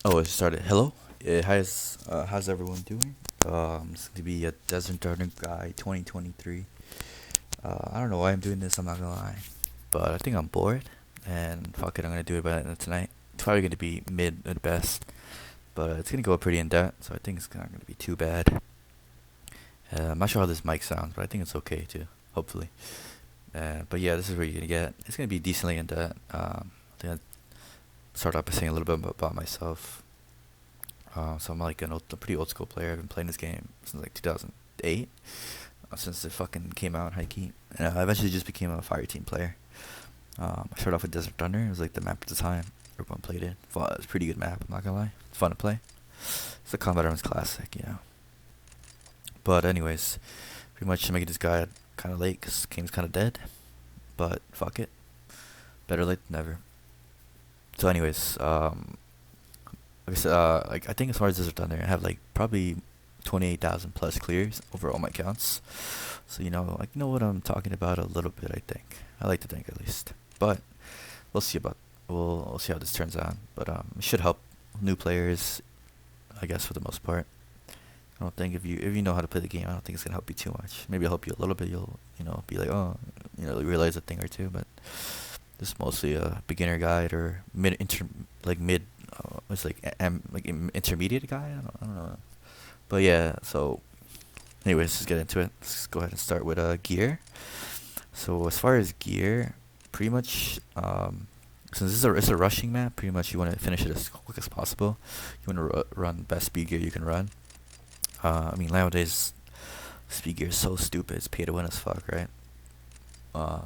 Oh, it started. Hello. How's everyone doing? It's gonna be a Desert Garden Guy 2023. I don't know why I'm doing this. I'm not gonna lie, but I think I'm bored, and fuck it, I'm gonna do it by tonight. It's probably gonna be mid at best, but it's gonna go pretty in depth, so I think it's not gonna be too bad. I'm not sure how this mic sounds, but I think it's okay too. Hopefully. But yeah, this is where you're gonna get. It's gonna be decently in depth. I think I start off by saying a little bit about myself. So I'm like a pretty old school player. I've been playing this game since like 2008, since it fucking came out, high key. And I eventually just became a fire team player. I started off with Desert Thunder. It was like the map at the time. Everyone played it. Fun, it's a pretty good map. I'm not gonna lie. It's fun to play. It's a Combat Arms classic, you know. But anyways, pretty much making this guy kind of late because the game's kind of dead. But fuck it, better late than never. So anyways, like I said, like I think as far as Desert Thunder, I have like probably 28,000 plus clears over all my accounts. So like what I'm talking about a little bit. I think I like to think at least, but we'll see about we'll see how this turns out. But it should help new players, I guess, for the most part. I don't think if you know how to play the game, I don't think it's gonna help you too much. Maybe it'll help you a little bit. You'll be like, oh, realize a thing or two. But this is mostly a beginner guide or mid. It's like intermediate guy. I don't know. But yeah, so anyways, let's get into it. Let's go ahead and start with gear. So as far as gear, pretty much since it's a rushing map, pretty much you want to finish it as quick as possible. You want to run best speed gear you can run. I mean nowadays speed gear is so stupid. It's pay to win as fuck, right? Uh,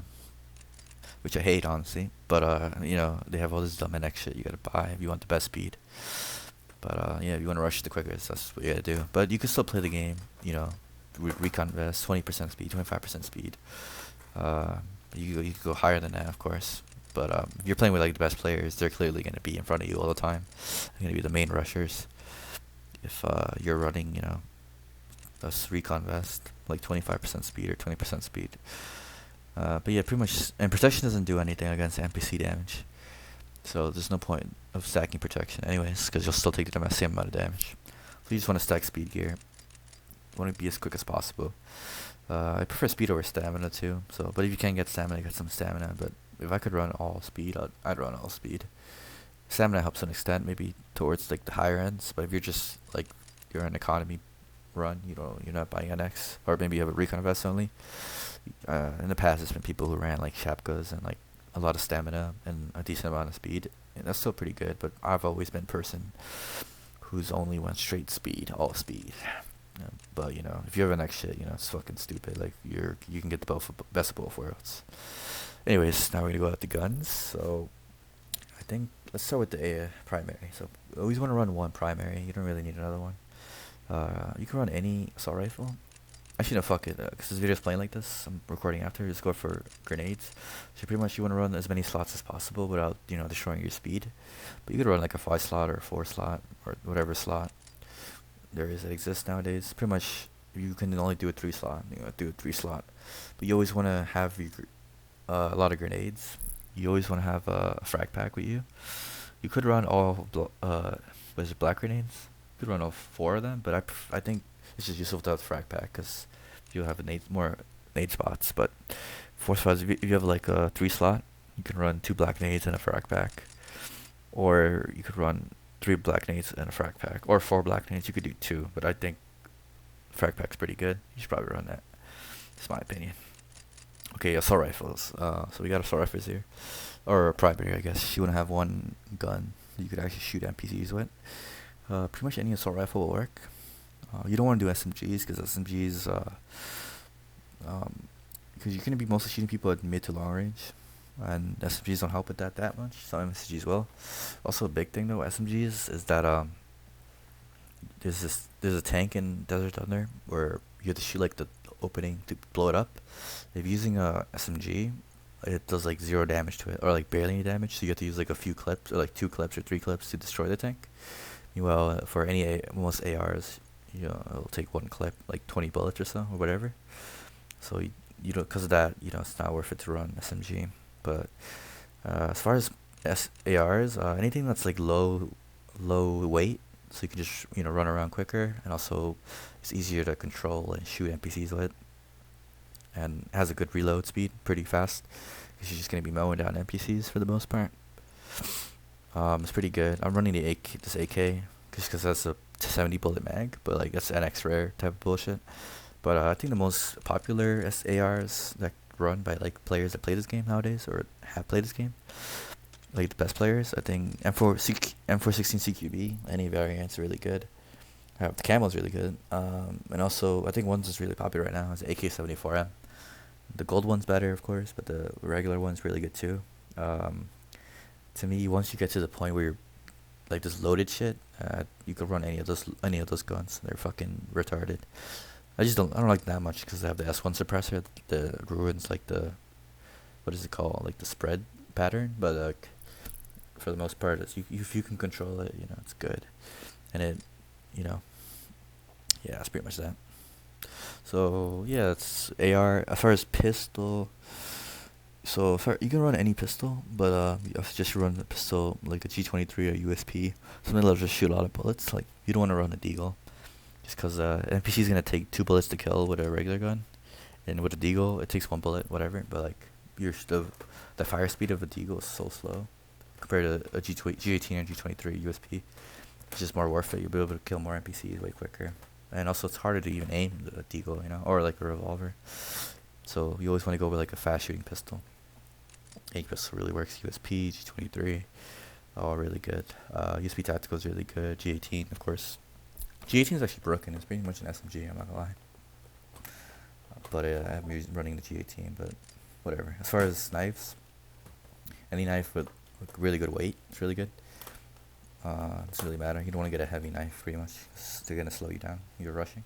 which I hate honestly. But they have all this dumb and X shit you gotta buy if you want the best speed. But yeah, if you want to rush the quickest, that's what you gotta do. But you can still play the game, recon vest, 20% speed, 25% speed. Uh, you could go higher than that, of course. But if you're playing with like the best players, they're clearly gonna be in front of you all the time. They're gonna be the main rushers. If you're running, a recon vest, like 25% speed or 20% speed. But yeah, pretty much, and protection doesn't do anything against NPC damage. So there's no point of stacking protection anyways, because you'll still take the same amount of damage. So you just want to stack speed gear. You want to be as quick as possible. I prefer speed over stamina too. So, but if you can't get stamina, get some stamina. But if I could run all speed, I'd run all speed. Stamina helps to an extent, maybe towards like the higher ends. But if you're just like you're an economy run, you're not buying an X, or maybe you have a recon vest only. In the past, it's been people who ran like Shapkas and like a lot of stamina and a decent amount of speed, and that's still pretty good. But I've always been a person who's only went straight speed, all speed. But if you have an X shit, it's fucking stupid. Like you can get the best of both worlds. Anyways, now we're gonna go out the guns. So I think let's start with the primary. So you always want to run one primary. You don't really need another one. You can run any assault rifle. Actually, no, fuck it. Because this video's playing like this, I'm recording after. Just go for grenades. So pretty much you want to run as many slots as possible without, destroying your speed. But you could run like a 5 slot or a 4 slot or whatever slot there is that exists nowadays. Pretty much you can only do a 3 slot. Do a 3 slot. But you always want to have a lot of grenades. You always want to have a frag pack with you. You could run what is it, black grenades? You could run all 4 of them, but I think it's just useful to have the frag pack because you'll have more nade spots. But 4 spots, if you have like a 3 slot, you can run 2 black nades and a frag pack. Or you could run 3 black nades and a frag pack. Or 4 black nades, you could do 2. But I think frag pack's pretty good. You should probably run that. That's my opinion. Okay, assault rifles. So we got assault rifles here. Or primary, I guess. You want to have one gun you could actually shoot NPCs with. Pretty much any assault rifle will work. You don't want to do SMGs because SMGs, because you're going to be mostly shooting people at mid to long range, and SMGs don't help with that much. Some SMGs will. Also, a big thing though, SMGs is that there's a tank in Desert Thunder where you have to shoot like the opening to blow it up. If you're using a SMG, it does like 0 damage to it, or like barely any damage. So you have to use like a few clips, or like 2 clips or 3 clips to destroy the tank. Meanwhile, for most ARs, it'll take 1 clip, like 20 bullets or so, or whatever. So you don't, because of that, it's not worth it to run SMG. But as far as ARs, anything that's like low weight, so you can just run around quicker, and also it's easier to control and shoot NPCs with, and has a good reload speed, pretty fast, because you're just gonna be mowing down NPCs for the most part. It's pretty good. I'm running this AK just because that's a 70 bullet mag, but like that's NX rare type of bullshit. But I think the most popular ARs that run by like players that play this game nowadays or have played this game, like the best players, I think M416 CQB, any variant's really good. The camo's really good. And also I think one's just really popular right now is AK-74M. The gold one's better, of course, but the regular one's really good too. To me, once you get to the point where you're like this loaded shit, you could run any of those guns. They're fucking retarded. I don't like that much because they have the S1 suppressor that ruins like the, what is it called, like the spread pattern. But like for the most part, if you can control it, it's good. And it, you know, yeah, that's pretty much that. So yeah, it's AR. As far as pistol, so you can run any pistol, but I suggest you run a pistol like a G23 or USP, something that'll just shoot a lot of bullets. Like you don't want to run a deagle, just because NPC is gonna take 2 bullets to kill with a regular gun, and with a deagle it takes 1 bullet, whatever. But like the fire speed of a deagle is so slow compared to a G18 or G23 USP. It's just more worth it. You'll be able to kill more NPCs way quicker, and also it's harder to even aim the deagle, or like a revolver. So you always want to go with like a fast shooting pistol. AK pistol really works. USP, G23, all really good. USP tactical is really good. G18, of course. G18 is actually broken. It's pretty much an SMG. I'm not gonna lie. But I'm running the G18. But whatever. As far as knives, any knife with really good weight, it's really good. It doesn't really matter. You don't want to get a heavy knife, pretty much. 'Cause they're gonna slow you down. You're rushing.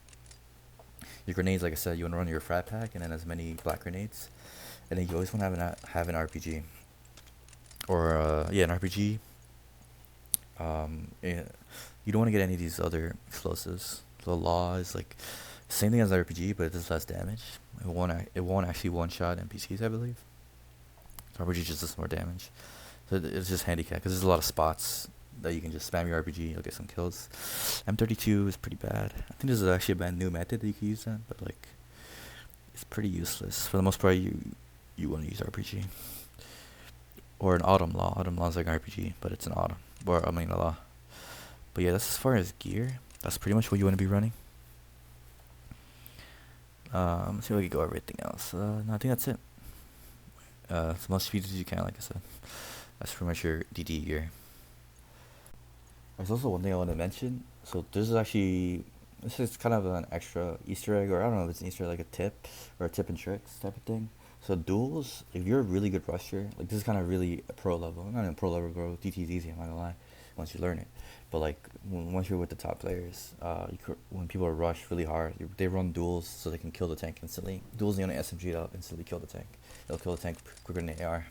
Your grenades, like I said, you want to run your frat pack and then as many black grenades, and then you always want to have an RPG, or an RPG. Yeah, you don't want to get any of these other explosives. The law is like same thing as RPG, but it does less damage. It won't actually one shot NPCs, I believe. RPG just does more damage. So it's just handicap because there's a lot of spots that you can just spam your RPG, you'll get some kills. M32 is pretty bad. I think there's actually a brand new method that you can use that, but like it's pretty useless. For the most part, you want to use RPG. Or an autumn law. Autumn law is like an RPG, but it's an autumn. Or I mean a law. But yeah, that's as far as gear. That's pretty much what you want to be running. Let's see if we can go over everything else. No, I think that's it. As much speed as you can, like I said. That's pretty much your DD gear. There's also one thing I want to mention. So this is kind of an extra Easter egg, or I don't know if it's an Easter egg, like a tip or a tip and tricks type of thing. So duels, if you're a really good rusher, like this is kind of really a pro level. Not even pro level, bro. DT is easy. I'm not gonna lie. Once you learn it, but like once you're with the top players, when people are rushed really hard, they run duels so they can kill the tank instantly. Duels the only SMG that'll instantly kill the tank. They'll kill the tank quicker than the AR.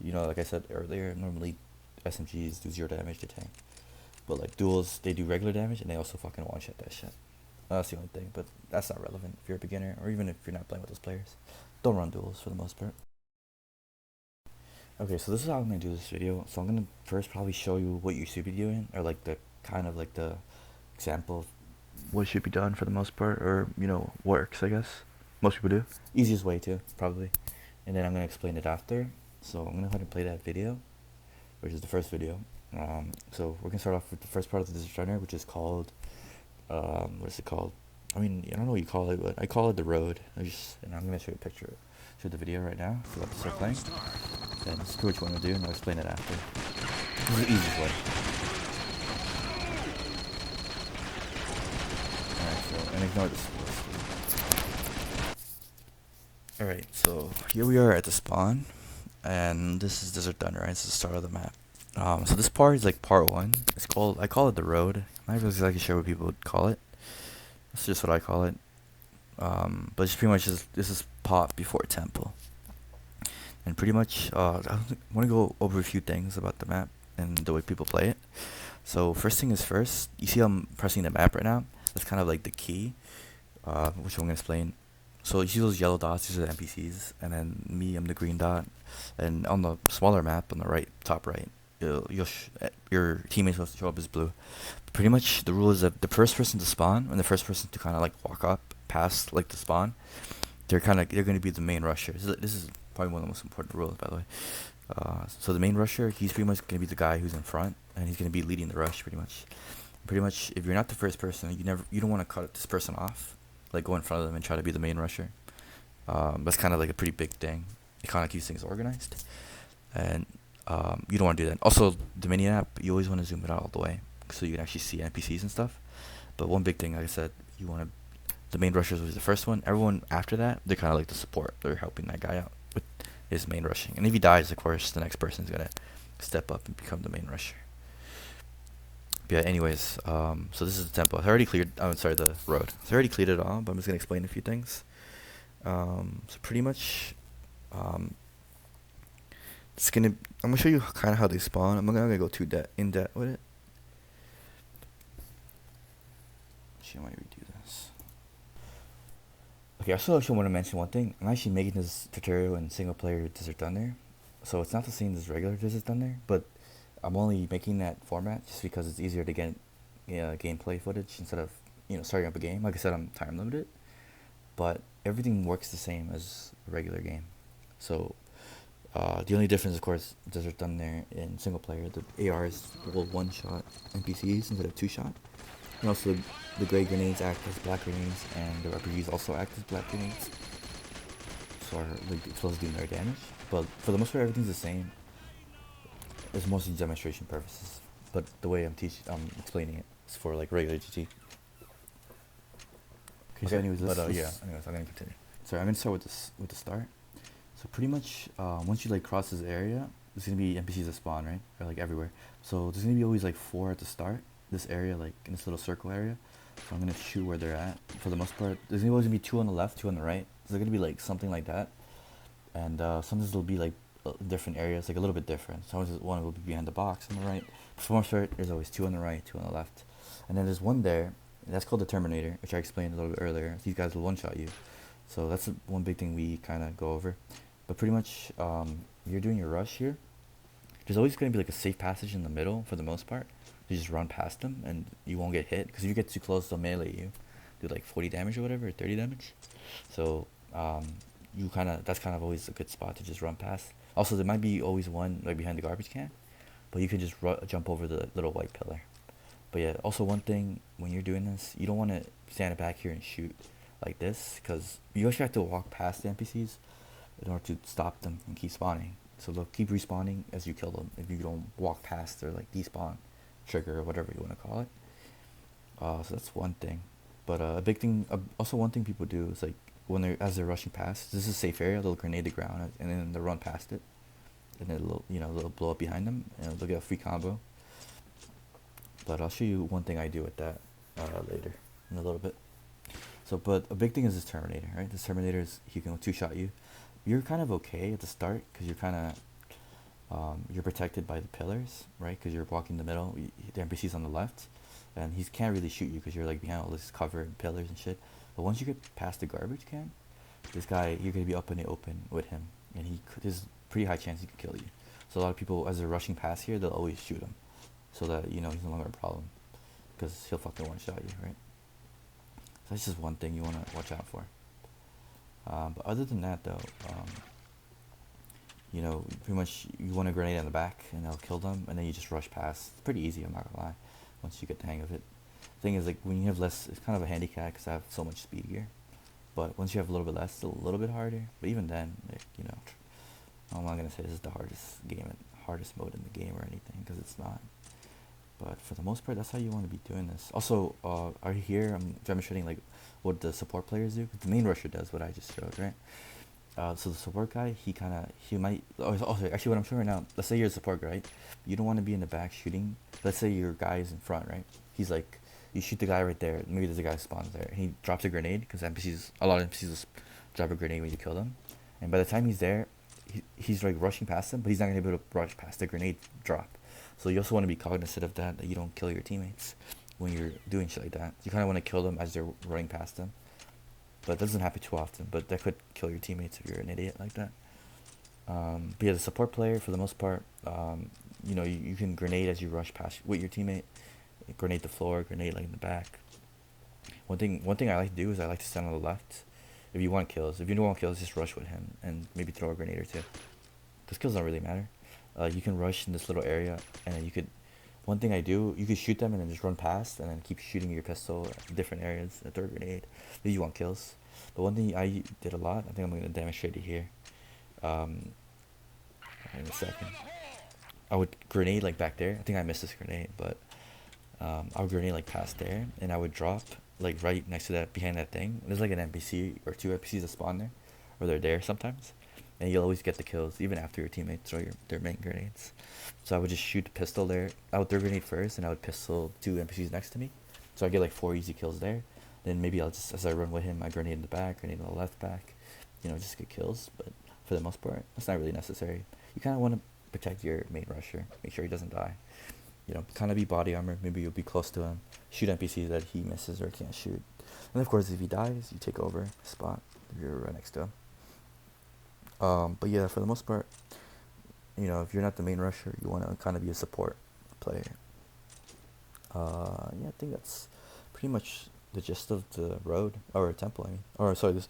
Like I said earlier, normally SMGs do 0 damage to tank. But like duels, they do regular damage and they also fucking one shot that shit. That's the only thing, but that's not relevant if you're a beginner or even if you're not playing with those players. Don't run duels for the most part. Okay, so this is how I'm gonna do this video. So I'm gonna first probably show you what you should be doing, or like the kind of like the example of what should be done for the most part, or works, I guess. Most people do. Easiest way to probably, and then I'm gonna explain it after. So I'm gonna go ahead and play that video, which is the first video. So we're gonna start off with the first part of this genre, which is called, what is it called? I mean, I don't know what you call it, but I call it the road. And I'm gonna show you a picture, show the video right now. So let's start playing. Then screw what you want to do, and I'll explain it after. This is the easiest way. Alright, so, and ignore this. Alright, so here we are at the spawn, and this is Desert Thunder, right? It's the start of the map. So this part is like part 1. I call it the road. I'm not really exactly sure what people would call it. That's just what I call it. But it's pretty much this is pop before temple. And pretty much, I want to go over a few things about the map and the way people play it. So first thing is first, you see I'm pressing the map right now. That's kind of like the key, which I'm going to explain. So you see those yellow dots, these are the NPCs, and then me, I'm the green dot. And on the smaller map, on the right, top right, your teammates will show up as blue. Pretty much the rule is that the first person to spawn and the first person to kind of like walk up past like the spawn, they're going to be the main rusher. This is probably one of the most important rules, by the way. So the main rusher, he's pretty much going to be the guy who's in front, and he's going to be leading the rush pretty much. Pretty much, if you're not the first person, you don't want to cut this person off, like go in front of them and try to be the main rusher. That's kind of like a pretty big thing. It kind of keeps things organized, and you don't want to do that. Also, the mini app, you always want to zoom it out all the way so you can actually see NPCs and stuff. But one big thing, like I said, you want to the main rushers was the first one. Everyone after that, they're kind of like the support. They're helping that guy out with his main rushing. And if he dies, of course, the next person's gonna step up and become the main rusher. But yeah. Anyways, so this is the tempo. I already cleared. I'm sorry, the road. So I already cleared it all, but I'm just gonna explain a few things. So pretty much, um, it's gonna. I'm gonna show you kind of how they spawn. I'm not gonna go too in depth with it. Actually, I might redo this. Okay, I also want to mention one thing. I'm actually making this tutorial in single player Desert Thunder, so it's not the same as regular Desert Thunder, but I'm only making that format just because it's easier to get gameplay footage instead of starting up a game. Like I said, I'm time limited, but everything works the same as a regular game. So the only difference, of course, Desert Thunder in single player, the ARs will one-shot NPCs instead of two-shot. And also, the gray grenades act as black grenades, and the RPGs also act as black grenades. So are like supposed to do more damage. But for the most part, everything's the same. It's mostly demonstration purposes. But the way I'm explaining it is for like regular GT. Okay, so anyways, anyways, I'm gonna continue. Sorry, I'm gonna start with the start. So pretty much, once you like cross this area, there's gonna be NPCs that spawn, right? Or like everywhere. So there's gonna be always like 4 at the start. This area, like in this little circle area. So I'm gonna shoot where they're at. For the most part, there's always gonna be 2 on the left, 2 on the right. So they're gonna be like something like that. And sometimes it'll be like different areas, like a little bit different. Sometimes one will be behind the box on the right. For the most part, there's always 2 on the right, 2 on the left. And then there's one there. That's called the Terminator, which I explained a little bit earlier. These guys will one-shot you. So that's one big thing we kind of go over. But pretty much, you're doing your rush here. There's always going to be like a safe passage in the middle for the most part. You just run past them and you won't get hit. Because if you get too close, they'll melee you. Do like 40 damage or whatever, or 30 damage. So that's kind of always a good spot to just run past. Also, there might be always one like behind the garbage can. But you could just jump over the little white pillar. But yeah, also one thing, when you're doing this, you don't want to stand back here and shoot like this. Because you actually have to walk past the NPCs in order to stop them and keep spawning. So they'll keep respawning as you kill them if you don't walk past their like despawn trigger or whatever you want to call it. So that's one thing. But a big thing, also one thing people do is like as they're rushing past, this is a safe area, they'll grenade the ground and then they'll run past it, and they'll blow up behind them and they'll get a free combo. But I'll show you one thing I do with that later in a little bit. So, but a big thing is this Terminator, right? This Terminator he can two-shot you. You're kind of okay at the start because you're kind of you're protected by the pillars, right? Because you're blocking the middle. The NPC's on the left, and he can't really shoot you because you're like behind all this cover and pillars and shit. But once you get past the garbage can, this guy, you're gonna be up in the open with him, and there's a pretty high chance he could kill you. So a lot of people, as they're rushing past here, they'll always shoot him, so that he's no longer a problem, because he'll fucking one-shot you, right? So that's just one thing you wanna watch out for. But other than that, though, pretty much you want a grenade on the back, and they'll kill them, and then you just rush past. It's pretty easy, I'm not gonna lie, once you get the hang of it. The thing is, like, when you have less, it's kind of a handicap because I have so much speed gear. But once you have a little bit less, it's a little bit harder. But even then, I'm not gonna say this is the hardest mode in the game or anything, because it's not. But for the most part, that's how you want to be doing this. Also, right here, I'm demonstrating like what the support players do. 'Cause the main rusher does what I just showed, right? So the support guy, he might. Also, actually, what I'm showing right now. Let's say you're a support guy, right? You don't want to be in the back shooting. Let's say your guy is in front, right? He's like, you shoot the guy right there. Maybe there's a guy who spawns there. And he drops a grenade because a lot of NPCs will drop a grenade when you kill them. And by the time he's there, he's like rushing past them, but he's not gonna be able to rush past the grenade drop. So you also want to be cognizant of that you don't kill your teammates when you're doing shit like that. You kind of want to kill them as they're running past them. But it doesn't happen too often, but that could kill your teammates if you're an idiot like that. But yeah, the support player, for the most part, you can grenade as you rush past with your teammate, grenade the floor, grenade like in the back. One thing I like to do is I like to stand on the left. If you want kills, if you don't want kills, just rush with him and maybe throw a grenade or two. Those kills don't really matter. You can rush in this little area, and then you could. One thing I do, you could shoot them and then just run past, and then keep shooting your pistol at different areas and throw a grenade. If you want kills. But one thing I did a lot, I think I'm gonna demonstrate it here. Um, in a second. I would grenade like back there. I think I missed this grenade, but I would grenade like past there, and I would drop like right next to that, behind that thing. There's like an NPC or two NPCs that spawn there, or they're there sometimes, and you'll always get the kills even after your teammates throw their main grenades. So I would just shoot the pistol there. I would throw a grenade first, and I would pistol two NPCs next to me, so I get like 4 easy kills there. Then maybe I'll just, as I run with him, I grenade in the back, grenade in the left back, just get kills. But for the most part, that's not really necessary. You kind of want to protect your main rusher, make sure he doesn't die. Kind of be body armor. Maybe you'll be close to him, shoot NPCs that he misses or can't shoot, and of course if he dies, you take over his spot if you're right next to him. But yeah, for the most part, if you're not the main rusher, you want to kind of be a support player. Yeah, I think that's pretty much the gist of the road or temple. I mean, or sorry, this,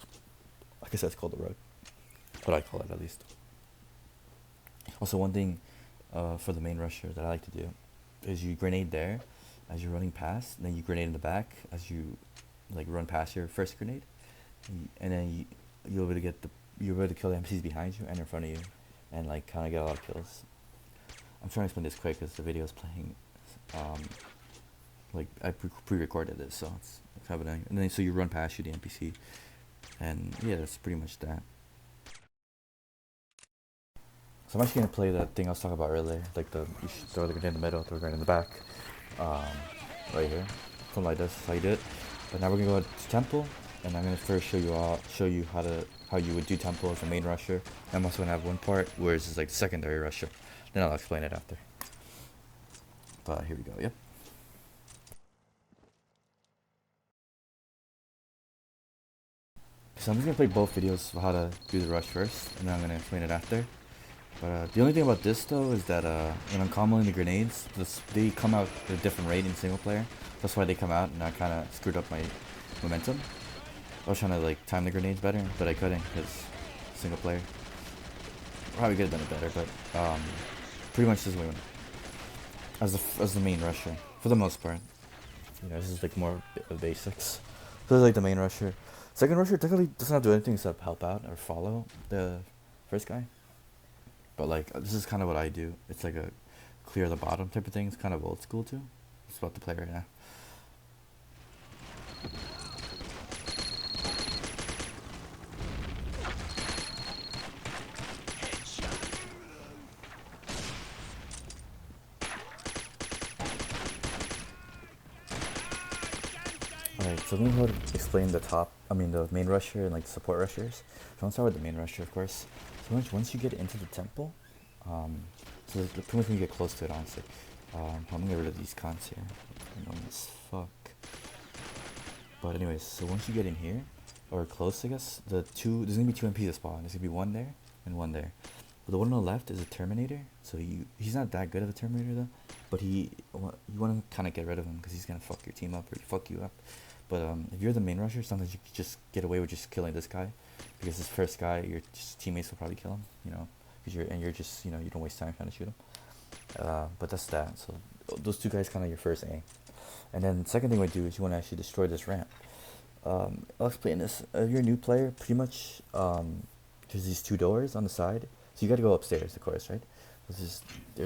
I guess that's called the road. What I call it, at least. Also, one thing for the main rusher that I like to do is you grenade there as you're running past, and then you grenade in the back as you like run past your first grenade, and then you'll be able to you're able to kill the NPCs behind you and in front of you, and like kind of get a lot of kills. I'm trying to explain this quick because the video is playing. Like I pre-recorded this, so it's kind of annoying. And then so you run past you the NPC, and yeah, that's pretty much that. So I'm actually gonna play that thing I was talking about earlier, like you should throw the grenade in the middle, throw the grenade in the back, right here, something like this. That's how you do it. But now we're gonna go to temple, and I'm gonna first show you how you would do temple as a main rusher. And I'm also gonna have one part where it's just like secondary rusher. Then I'll explain it after. But here we go. Yep. So I'm just gonna play both videos of how to do the rush first, and then I'm gonna explain it after. But the only thing about this though is that when I'm comboing the grenades, they come out at a different rate in single player. That's why they come out, and I kind of screwed up my momentum. I was trying to like time the grenades better, but I couldn't because single player. Probably could have done it better, but pretty much this is what I went as the main rusher for the most part. This is like more of basics. So this is like the main rusher. Second rusher technically doesn't have to do anything except help out or follow the first guy. But like this is kind of what I do. It's like a clear the bottom type of thing. It's kind of old school too. It's about to play right now. Alright, so let me go ahead and explain the main rusher and like the support rushers. So I'll start with the main rusher, of course. So once you get into the temple, so pretty much when you get close to it, honestly. I'm gonna get rid of these cons here. Annoying as fuck. But anyways, so once you get in here, or close, I guess, there's gonna be two MPs that spawn. There's gonna be one there and one there. But the one on the left is a Terminator. So he's not that good of a Terminator though. But you want to kind of get rid of him because he's gonna fuck your team up or fuck you up. But if you're the main rusher, sometimes you can just get away with just killing this guy, because this first guy, your teammates will probably kill him, because you're just, you don't waste time trying to shoot him. But that's that. So those two guys kind of your first aim. And then the second thing we do is you want to actually destroy this ramp. I'll explain this. If you're a new player, pretty much there's these two doors on the side. So you got to go upstairs, of course, right? There's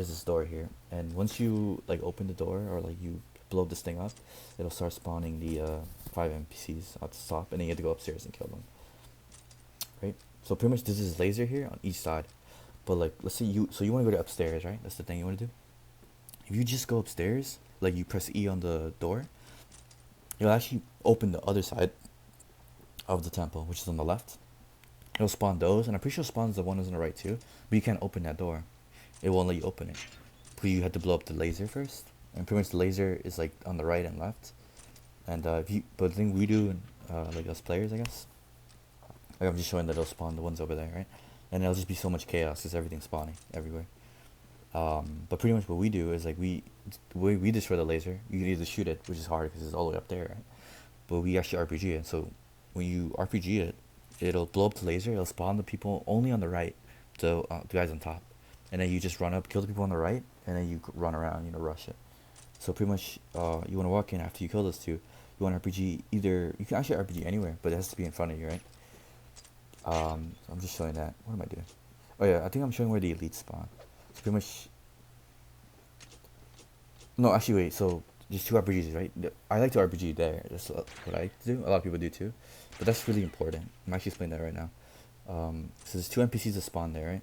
this door here, and once you like open the door or like you blow this thing up, it'll start spawning the 5 NPCs at the top, and then you have to go upstairs and kill them. Right? So pretty much this is laser here on each side. But like, let's say you want to go to upstairs, right? That's the thing you want to do. If you just go upstairs, like you press E on the door, you'll actually open the other side of the temple, which is on the left. It'll spawn those, and I'm pretty sure it spawns the one that's on the right too. But you can't open that door. It won't let you open it. But you have to blow up the laser first. And pretty much the laser is like on the right and left. And but the thing we do, like us players, I guess, like I'm just showing that it'll spawn the ones over there, right? And it'll just be so much chaos because everything's spawning everywhere. But pretty much what we do is like the way we destroy the laser, you can either shoot it, which is hard because it's all the way up there, right? But we actually RPG it. So when you RPG it, it'll blow up the laser. It'll spawn the people only on the right, the guys on top, and then you just run up, kill the people on the right, and then you run around, rush it. So pretty much, you want to walk in after you kill those two. You want to RPG either. You can actually RPG anywhere, but it has to be in front of you, right? So I'm just showing that. What am I doing? Oh yeah, I think I'm showing where the elites spawn. So pretty much. No, actually, wait. So just two RPGs, right? I like to RPG there. That's what I do. A lot of people do too, but that's really important. I'm actually explaining that right now. So there's two NPCs that spawn there, right?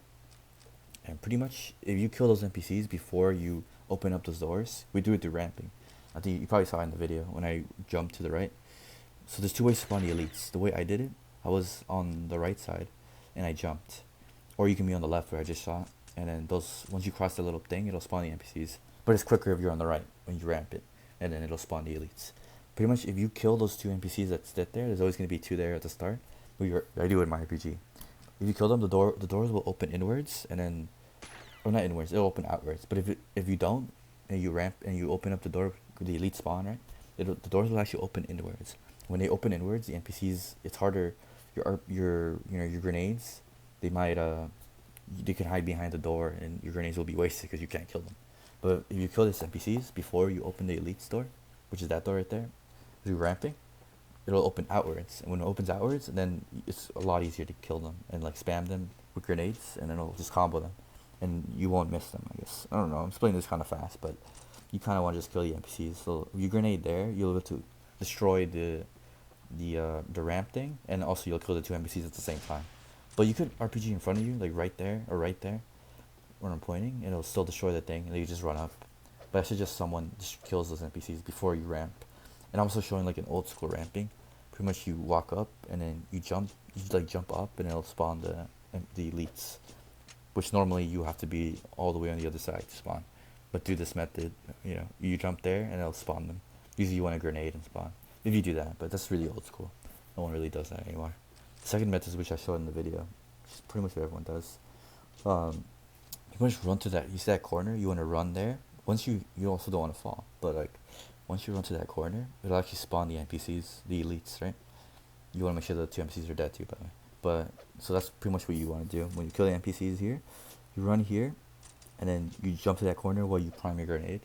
And pretty much, if you kill those NPCs before you open up those doors, we do it through ramping. I think you probably saw it in the video when I jumped to the right. So there's two ways to spawn the elites. The way I did it, I was on the right side, and I jumped, or you can be on the left where I just shot. And then once you cross the little thing, it'll spawn the NPCs. But it's quicker if you're on the right when you ramp it, and then it'll spawn the elites. Pretty much, if you kill those two NPCs that sit there, there's always gonna be two there at the start. I do it in my RPG. If you kill them, the doors will open inwards, and then, or not inwards, it'll open outwards. But if you don't, and you ramp and you open up the door, the elite spawn, right? The doors will actually open inwards. When they open inwards, the NPCs, it's harder. Your grenades, they might they can hide behind the door, and your grenades will be wasted because you can't kill them. But if you kill these NPCs before you open the elite's door, which is that door right there, through ramping, it'll open outwards. And when it opens outwards, then it's a lot easier to kill them and like spam them with grenades, and then it'll just combo them, and you won't miss them. I guess I don't know. I'm explaining this kind of fast, but you kind of want to just kill the NPCs. So if you grenade there, you'll be able to destroy the ramp thing, and also you'll kill the two NPCs at the same time. But you could RPG in front of you, like right there or right there, where I'm pointing, and it'll still destroy the thing, and then you just run up. But I suggest someone just kills those NPCs before you ramp. And I'm also showing like an old school ramping. Pretty much you walk up and then you jump up, and it'll spawn the elites, which normally you have to be all the way on the other side to spawn. But through this method, you jump there and it'll spawn them. Usually you want a grenade and spawn if you do that, but that's really old school. No one really does that anymore. The second method, which I showed in the video, which is pretty much what everyone does. You want to run to that. You see that corner? You want to run there. Once you also don't want to fall, but like once you run to that corner, it'll actually spawn the NPCs, the elites, right? You want to make sure the two NPCs are dead too, by the way. But so that's pretty much what you want to do. When you kill the NPCs here, you run here, and then you jump to that corner while you prime your grenade,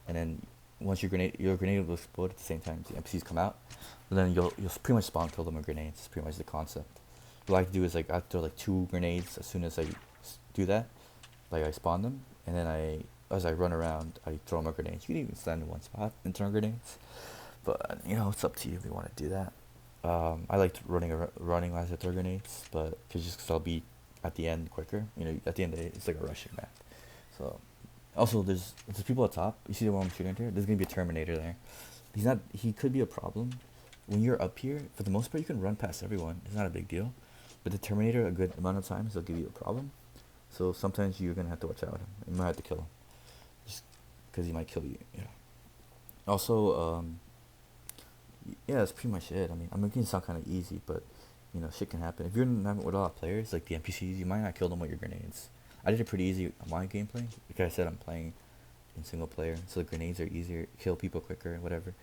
and then once your grenade will explode at the same time the NPCs come out, and then you'll pretty much spawn kill them with grenades. It's pretty much the concept. What I like to do is like I throw like two grenades as soon as I do that, like I spawn them, and then as I run around, I throw my grenades. You can even stand in one spot and throw grenades, but it's up to you if you want to do that. I like running as I throw grenades, but cause I'll be at the end quicker. At the end of the day, it's like a rushing map. So also there's people at top. You see the one I'm shooting here? There's gonna be a Terminator there. He could be a problem. When you're up here, for the most part, you can run past everyone. It's not a big deal. But the Terminator, a good amount of times, he'll give you a problem. So sometimes you're gonna have to watch out. You might have to kill him, just because he might kill you. Yeah. Also, yeah, that's pretty much it. I mean, I'm making it sound kind of easy, but shit can happen. If you're not with a lot of players, like the NPCs, you might not kill them with your grenades. I did it pretty easy on my gameplay. Like I said, I'm playing in single player, so the grenades are easier, kill people quicker, whatever.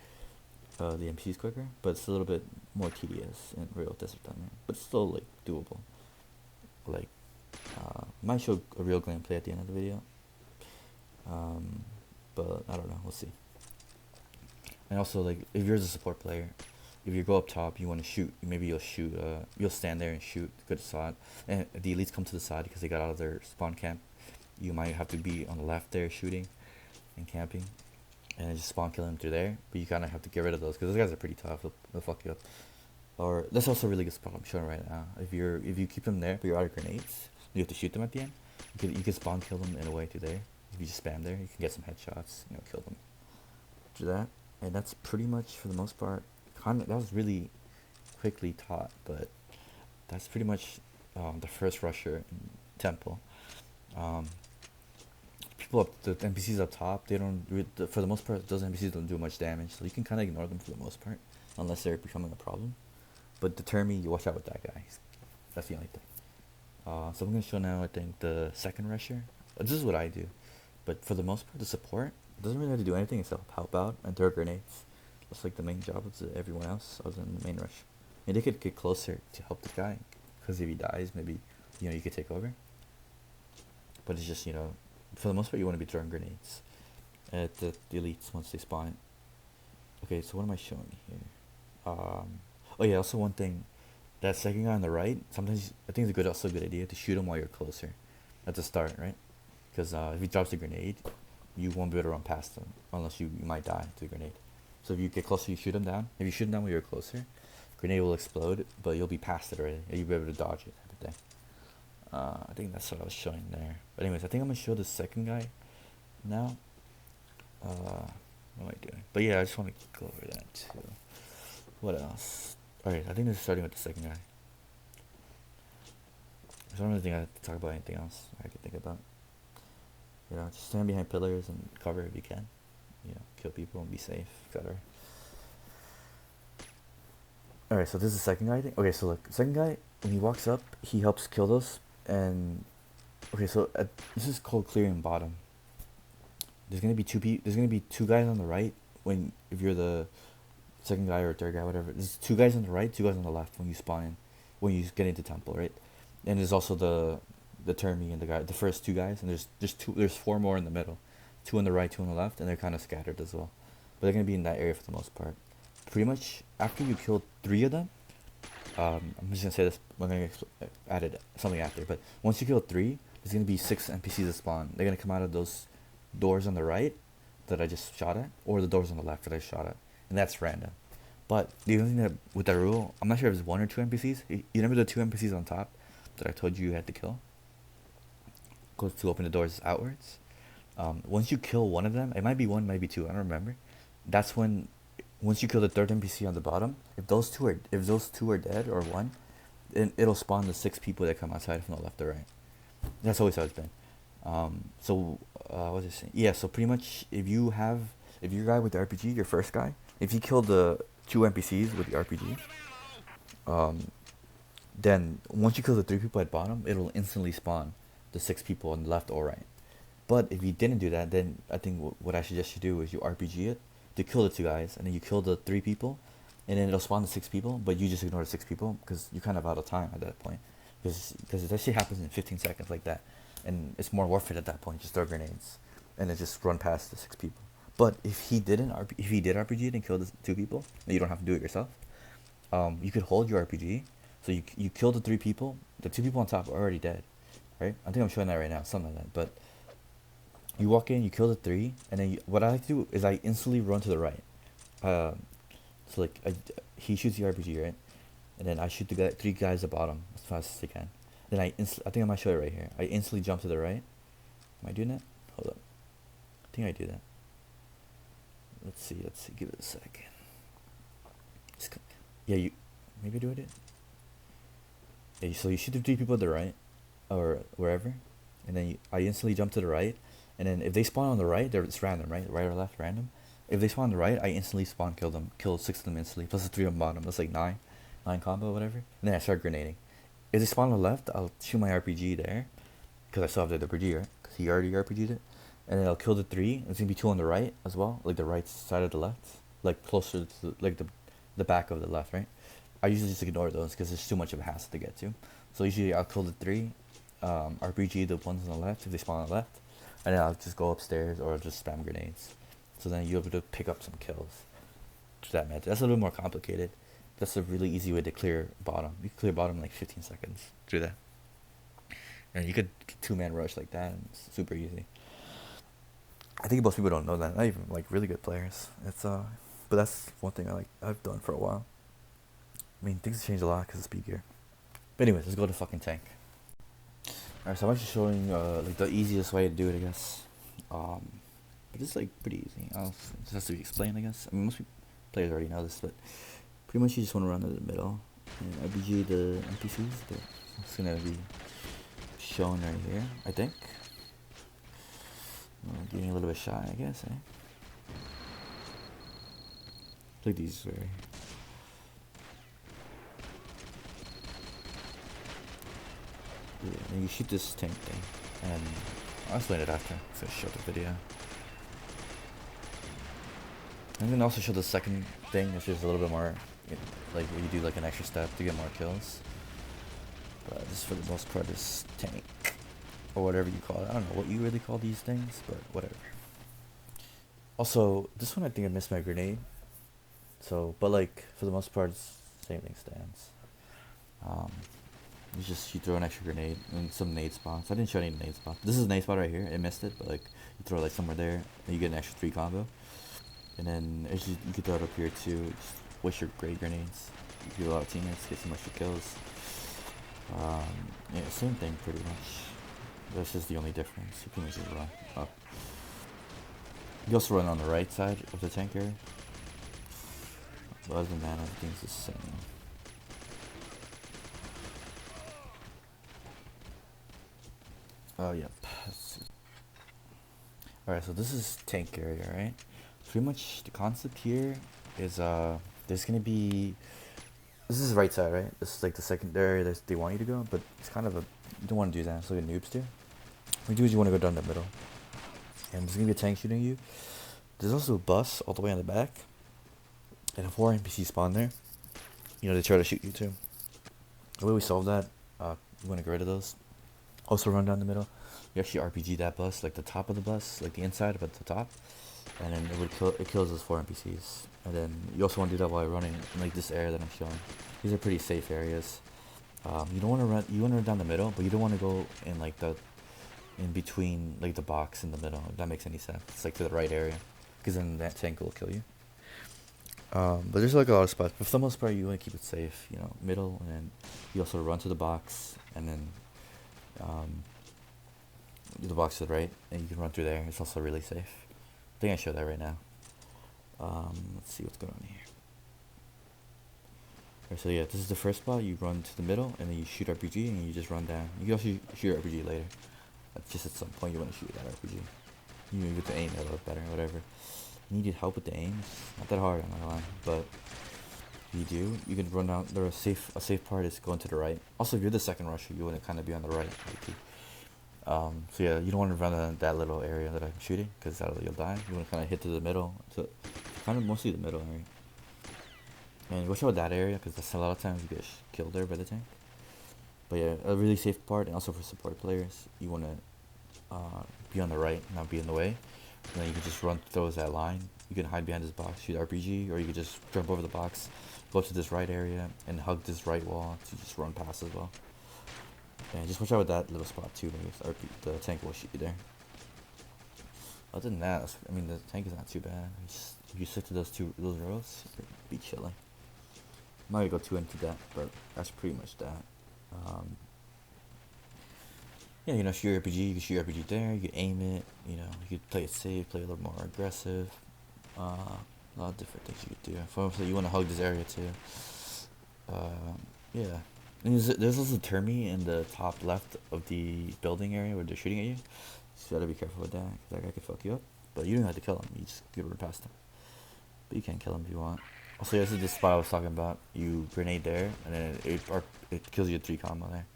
The NPCs quicker, but it's a little bit more tedious in real Desert Thunder, but still like doable. Like, might show a real gameplay at the end of the video. But I don't know. We'll see. And also, like, if you're a support player, if you go up top, you want to shoot. Maybe you'll shoot. You'll stand there and shoot. Good shot. And if the elites come to the side because they got out of their spawn camp, you might have to be on the left there shooting and camping, and just spawn kill them through there. But you kind of have to get rid of those because those guys are pretty tough. They'll fuck you up. Or that's also a really good spot I'm showing right now. If you keep them there, but you're out of grenades, you have to shoot them at the end. You can spawn kill them in a way through there. If you just spam there, you can get some headshots. Kill them. Do that, and that's pretty much for the most part. That was really quickly taught, but that's pretty much the first rusher in Temple. People the NPCs up top, they don't for the most part those NPCs don't do much damage, so you can kind of ignore them for the most part, unless they're becoming a problem. But deter me, you watch out with that guy. That's the only thing. So I'm gonna show now. I think the second rusher. This is what I do. But for the most part, the support doesn't really have to do anything except help out and throw grenades. That's like the main job of everyone else other than the main rush. And they could get closer to help the guy, because if he dies, maybe you could take over. But it's just for the most part, you want to be throwing grenades at the elites once they spawn. Okay, so what am I showing here? Oh yeah, also one thing, that second guy on the right, sometimes I think it's also a good idea to shoot him while you're closer, at the start, right? Because if he drops a grenade, you won't be able to run past him unless you might die to the grenade. So if you get closer, you shoot him down. If you shoot him down when you're closer, grenade will explode, but you'll be past it already. You'll be able to dodge it, type of thing. I think that's what I was showing there. But anyways, I think I'm gonna show the second guy now. What am I doing? But yeah, I just want to go over that too. What else? Alright, I think they're starting with the second guy. I don't really think I have to talk about anything else I could think about. Just stand behind pillars and cover if you can. Kill people and be safe, etc. Alright, so this is the second guy thing. Okay, so look, second guy, when he walks up, he helps kill those. And okay, so this is called clearing bottom. There's gonna be two guys on the right if you're the second guy or third guy, whatever. There's two guys on the right, two guys on the left when you spawn in, when you get into temple, right? And there's also the Termi and the first two guys, and there's four more in the middle, two on the right, two on the left, and they're kind of scattered as well, but they're gonna be in that area for the most part. Pretty much after you kill three of them, I'm just gonna say this. I'm gonna add something after, but once you kill three, there's gonna be 6 NPCs that spawn. They're gonna come out of those doors on the right that I just shot at, or the doors on the left that I shot at, and that's random. But the only thing that with that rule, I'm not sure if it's 1 or 2 NPCs. You remember the 2 NPCs on top that I told you had to kill? Goes to open the doors outwards. Once you kill one of them, it might be 1, might be 2. I don't remember. That's when, once you kill the third NPC on the bottom, if those two are dead or 1, then it'll spawn the 6 people that come outside from the left or right. That's always how it's been. What was I saying? Yeah. So pretty much, if your guy with the RPG, your first guy, if you kill the 2 NPCs with the RPG, then once you kill the 3 people at bottom, it'll instantly spawn the 6 people on the left or right. But if you didn't do that, then I think what I suggest you do is you RPG it to kill the 2 guys, and then you kill the 3 people, and then it'll spawn the 6 people, but you just ignore the 6 people because you're kind of out of time at that point. Because that shit happens in 15 seconds like that, and it's more worth it at that point. Just throw grenades, and then just run past the 6 people. But if he did RPG it and kill the 2 people, and you don't have to do it yourself, you could hold your RPG. So you kill the 3 people. The 2 people on top are already dead, right? I think I'm showing that right now, something like that. But you walk in, you kill the 3, and then what I like to do is I instantly run to the right. So like he shoots the RPG, right? And then I shoot the 3 guys at the bottom as fast as I can. Then I think I might show it right here. I instantly jump to the right. Am I doing that? Hold up. I think I do that. Let's see. Give it a second. Yeah, maybe do it. Yeah, so you shoot the 3 people at the right, or wherever, and then I instantly jump to the right. And then if they spawn on the right, it's random, right? Right or left, random. If they spawn on the right, I instantly kill 6 of them instantly, plus the 3 on the bottom. That's like 9 combo, whatever. And then I start grenading. If they spawn on the left, I'll shoot my RPG there, because I still have the RPG, right? Because he already RPG'd it. And then I'll kill the 3. There's gonna be 2 on the right as well, like the right side of the left, like closer to the back of the left, right? I usually just ignore those because there's too much of a hassle to get to. So usually I'll kill the 3, RPG the ones on the left if they spawn on the left, and then I'll just go upstairs or just spam grenades. So then you'll be able to pick up some kills to that method. That's a little more complicated. That's a really easy way to clear bottom. You can clear bottom in like 15 seconds. Do that. And you could 2-man rush like that, and it's super easy. I think most people don't know that. Not even like really good players. But that's one thing I've done for a while. I mean, things have changed a lot because of speed gear. But anyways, let's go to fucking tank. Alright, so I'm actually showing like the easiest way to do it, I guess. But it's like pretty easy. It just has to be explained, I guess. I mean, most players already know this, but pretty much you just want to run in the middle and RBG the NPCs. But it's gonna be shown right here, I think. Getting a little bit shy, I guess, eh? Like these very. Yeah, and you shoot this tank thing, and I'll explain it after. So show the video. I'm gonna also show the second thing, which is a little bit more, like where you do like an extra step to get more kills. But this for the most part is tank, or whatever you call it. I don't know what you really call these things, but whatever. Also, this one I think I missed my grenade. So, but like for the most part, it's same thing stands. Um, you throw an extra grenade and some nade spots. I didn't show any nade spots. This is a nade spot right here. I missed it, but like you throw it like somewhere there, and you get an extra 3 combo. And then it's just, you can throw it up here too. Just waste your great grenades. You give a lot of teammates, get some extra kills. Yeah, same thing pretty much. That's just the only difference. You can just run up. You also run on the right side of the tank area. But other than that, everything's the same. Oh, yep. Alright, so this is tank area, right? Pretty much the concept here is there's gonna be, this is the right side, right? This is like the secondary that they want you to go, but it's kind of a, you don't want to do that. It's like a noobs do. What you do is you want to go down the middle, and there's gonna be a tank shooting you. There's also a bus all the way on the back, and a 4 NPC spawn there. You know, they try to shoot you too. The way we solve that, you want to get rid of those. Also run down the middle. You actually RPG that bus, like the top of the bus, like the inside but the top, and then it kills those 4 NPCs. And then you also want to do that while running in like this area that I'm showing. These are pretty safe areas. You don't want to run. You want to run down the middle, but you don't want to go in like the, in between like the box in the middle. If that makes any sense. It's like to the right area, because then that tank will kill you. But there's like a lot of spots. But for the most part, you want to keep it safe. You know, middle, and then you also run to the box, and then the box to the right, and you can run through there. It's also really safe. I think I showed that right now. Let's see what's going on here. Alright, so yeah, this is the first spot. You run to the middle, and then you shoot RPG, and you just run down. You can also shoot RPG later. Just at some point you want to shoot that RPG. You know, with the aim, it'll look better, whatever. You need help with the aim. It's not that hard, I'm not gonna lie, but if you do, you can run down. A safe part is going to the right. Also, if you're the second rusher, you want to kind of be on the right. So yeah, you don't want to run in that little area that I'm shooting, because you'll die. You want to kind of hit to the middle, to kind of mostly the middle area. And watch out that area, because a lot of times you get killed there by the tank. But yeah, a really safe part, and also for support players, you want to be on the right, not be in the way. And then you can just run through that line. You can hide behind this box, shoot RPG, or you can just jump over the box, go to this right area, and hug this right wall to just run past as well. And just watch out with that little spot too, maybe the tank will shoot you there. Other than that, I mean, the tank is not too bad. If you stick to those rows, be chilling. I'm not gonna go too into that, but that's pretty much that. Yeah, you know, shoot RPG, you can shoot RPG there, you can aim it, you know, you could play it safe, play a little more aggressive. A lot of different things you could do. For example, you want to hug this area too. Yeah. And there's also a termi in the top left of the building area where they're shooting at you. So you gotta be careful with that, because that guy could fuck you up. But you don't have to kill him, you just get run past him. But you can kill him if you want. Also, this is the spot I was talking about. You grenade there, and then it kills you a 3 combo there.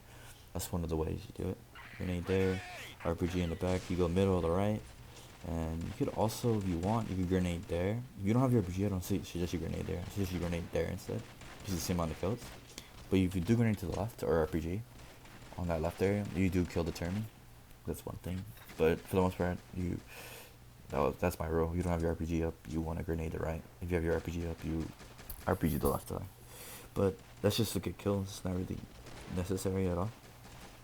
That's one of the ways you do it. Grenade there, RPG in the back, you go middle or the right. And you could also, if you want, you could grenade there. If you don't have your RPG, I don't suggest you grenade there. I suggest you grenade there instead. It's the same amount of kills. But if you do grenade to the left, or RPG, on that left area, you do kill the termi. That's one thing. But for the most part, that's my rule. You don't have your RPG up, you want to grenade the right. If you have your RPG up, you RPG the left side. But that's just to get kills. It's not really necessary at all.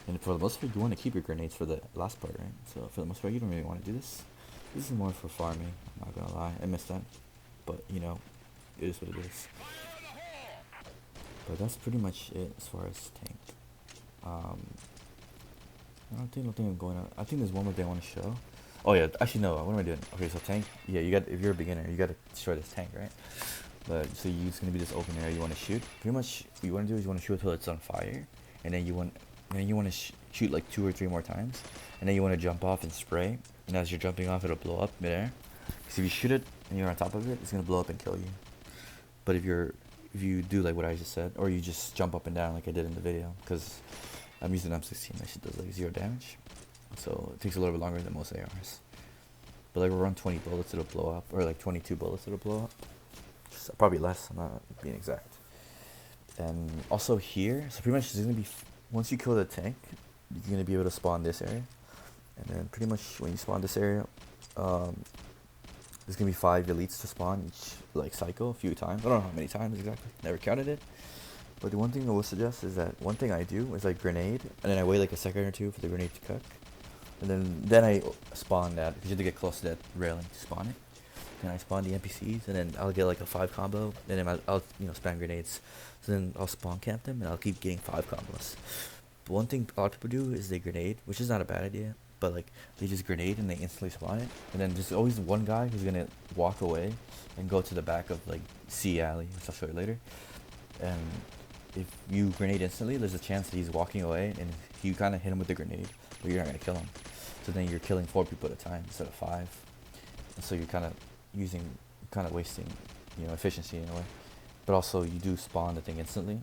And for the most part, you want to keep your grenades for the last part, right? So for the most part, you don't really want to do this. This is more for farming, I'm not gonna lie. I missed that. But, you know, it is what it is. But that's pretty much it as far as tank. I don't think I'm going on. I think there's one more thing I want to show. Oh yeah, actually no, what am I doing? Okay, so tank, yeah, if you're a beginner, you gotta destroy this tank, right? But, so it's gonna be this open area you want to shoot. Pretty much, what you want to do is you want to shoot until it's on fire. And then you want to shoot like 2 or 3 more times. And then you want to jump off and spray. And as you're jumping off, it'll blow up midair. Because if you shoot it and you're on top of it, it's gonna blow up and kill you. But if you do like what I just said, or you just jump up and down like I did in the video, because I'm using M16, that shit does like 0 damage. so it takes a little bit longer than most ARs. But like around 20 bullets it'll blow up, or like 22 bullets it'll blow up. Probably less, I'm not being exact. And also here, so pretty much there's gonna be, once you kill the tank, you're gonna be able to spawn this area. And then pretty much when you spawn this area, there's gonna be 5 elites to spawn each like cycle a few times. I don't know how many times exactly, never counted it. But the one thing I will suggest is that one thing I do is like grenade, and then I wait like a second or two for the grenade to cook. And then I spawn that, because you have to get close to that railing to spawn it. And I spawn the NPCs, and then I'll get like a 5 combo, and then I'll spam grenades. So then I'll spawn camp them, and I'll keep getting 5 combos. But one thing a lot of people do is they grenade, which is not a bad idea. But like they just grenade and they instantly spawn it, and then there's always one guy who's gonna walk away and go to the back of like C alley, which I'll show you later. And if you grenade instantly, there's a chance that he's walking away, and if you kind of hit him with the grenade, but you're not gonna kill him. So then you're killing 4 people at a time instead of 5. And so you're kind of wasting, efficiency in a way. But also you do spawn the thing instantly,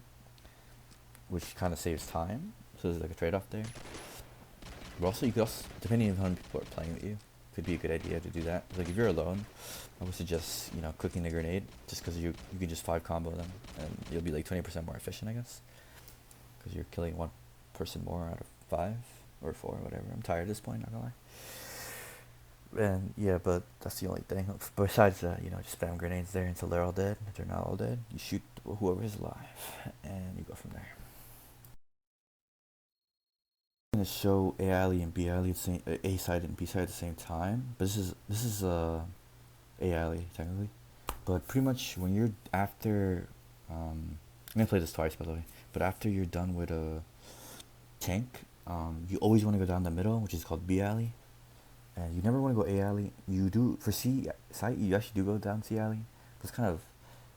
which kind of saves time. So there's like a trade-off there. But also you could also, depending on how many people are playing with you, could be a good idea to do that. Like if you're alone, I would suggest cooking the grenade, just because you can just 5 combo them, and you'll be like 20% more efficient, I guess, because you're killing 1 person more out of 5 or 4, whatever. I'm tired at this point, not gonna lie. And yeah, but that's the only thing. Besides that, just spam grenades there until they're all dead. If they're not all dead, you shoot whoever is alive, and you go from there. I'm gonna show A alley and B alley at the same, A side and B side at the same time. But this is A alley technically. But pretty much when you're after, I'm gonna play this twice by the way. But after you're done with a tank, you always want to go down the middle, which is called B alley. And you never want to go A alley. You do for C site. You actually do go down C alley. That's kind of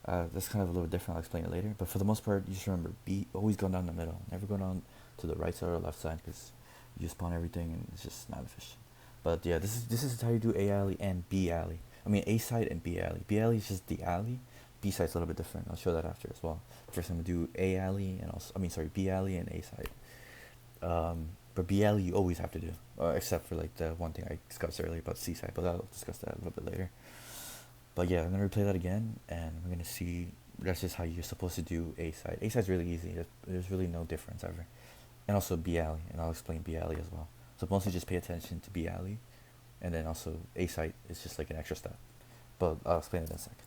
a little different. I'll explain it later. But for the most part, you just remember B. Always go down the middle. Never go down to the right side or left side, because you spawn everything and it's just not efficient. But yeah, this is how you do A alley and B alley. I mean A side and B alley. B alley is just the alley. B side's a little bit different. I'll show that after as well. First, I'm gonna do A alley and also B alley and A side. But B alley you always have to do, except for like the one thing I discussed earlier about C side. But I'll discuss that a little bit later. But yeah, I'm gonna replay that again, and we're gonna see. That's just how you're supposed to do A side. A side's really easy. There's really no difference ever. And also B alley, and I'll explain B alley as well. So mostly just pay attention to B alley, and then also A site is just like an extra step. But I'll explain it in a second.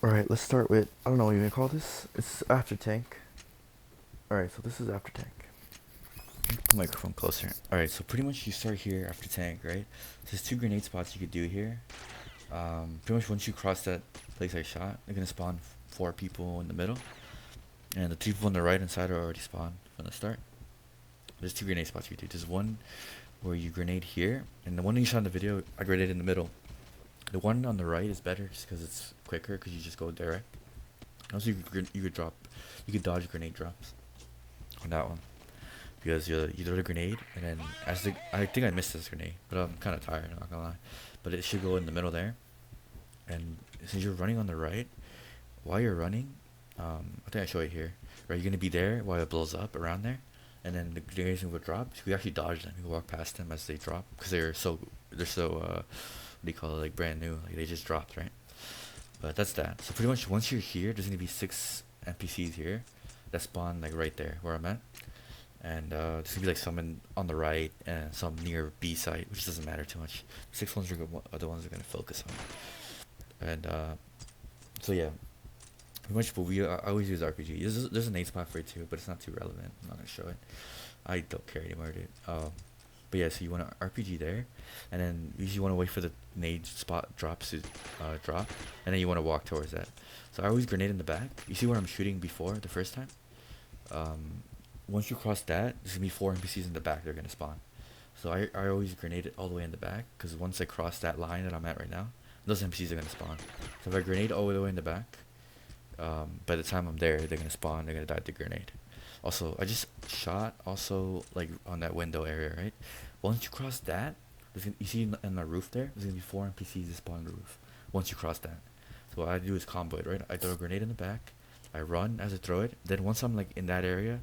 Alright, let's start with, I don't know what you're gonna call this. It's after tank. Alright, so this is after tank. Put the microphone closer. Alright, so pretty much you start here after tank, right? There's 2 grenade spots you could do here. Pretty much once you cross that place I shot, they're gonna spawn 4 people in the middle. And the 2 people on the right hand side are already spawned from the start. There's 2 grenade spots you could do. There's one where you grenade here, and the one you shot in the video, I grenaded in the middle. The one on the right is better just because it's quicker, because you just go direct. Also, you could dodge grenade drops on that one, because you throw the grenade, and then I think I missed this grenade, but I'm kind of tired, not gonna lie. But it should go in the middle there, and since you're running on the right, while you're running, I think I show it here. Right, you're gonna be there while it blows up around there, and then the grenades will drop. So you actually dodge them. You can walk past them as they drop, because they're so what do you call it, like brand new, like they just dropped, right? But that's that. So pretty much once you're here, there's gonna be 6 NPCs here that spawn like right there where I'm at, and there's gonna be like some on the right and some near B site, which doesn't matter too much. 6 ones are the ones we're gonna focus on. And so yeah, Pretty much, but I always use RPG. There's a nade spot for it too, but it's not too relevant. I'm not gonna show it. I don't care anymore, dude. But yeah, so you want to RPG there, and then you usually want to wait for the nade spot drops to drop, and then you want to walk towards that. So I always grenade in the back. You see where I'm shooting before the first time? Um, Once you cross that, there's gonna be four NPCs in the back. They're gonna spawn. So I always grenade it all the way in the back, because once I cross that line that I'm at right now, those NPCs are gonna spawn. So if I grenade all the way in the back, by the time I'm there, they're gonna spawn. They're gonna die to the grenade. Also, I just shot also like on that window area, right? Once you cross that, you see in the roof there, there's gonna be four NPCs that spawn on the roof. Once you cross that, so what I do is combo it, right? I throw a grenade in the back, I run as I throw it. Then once I'm like in that area,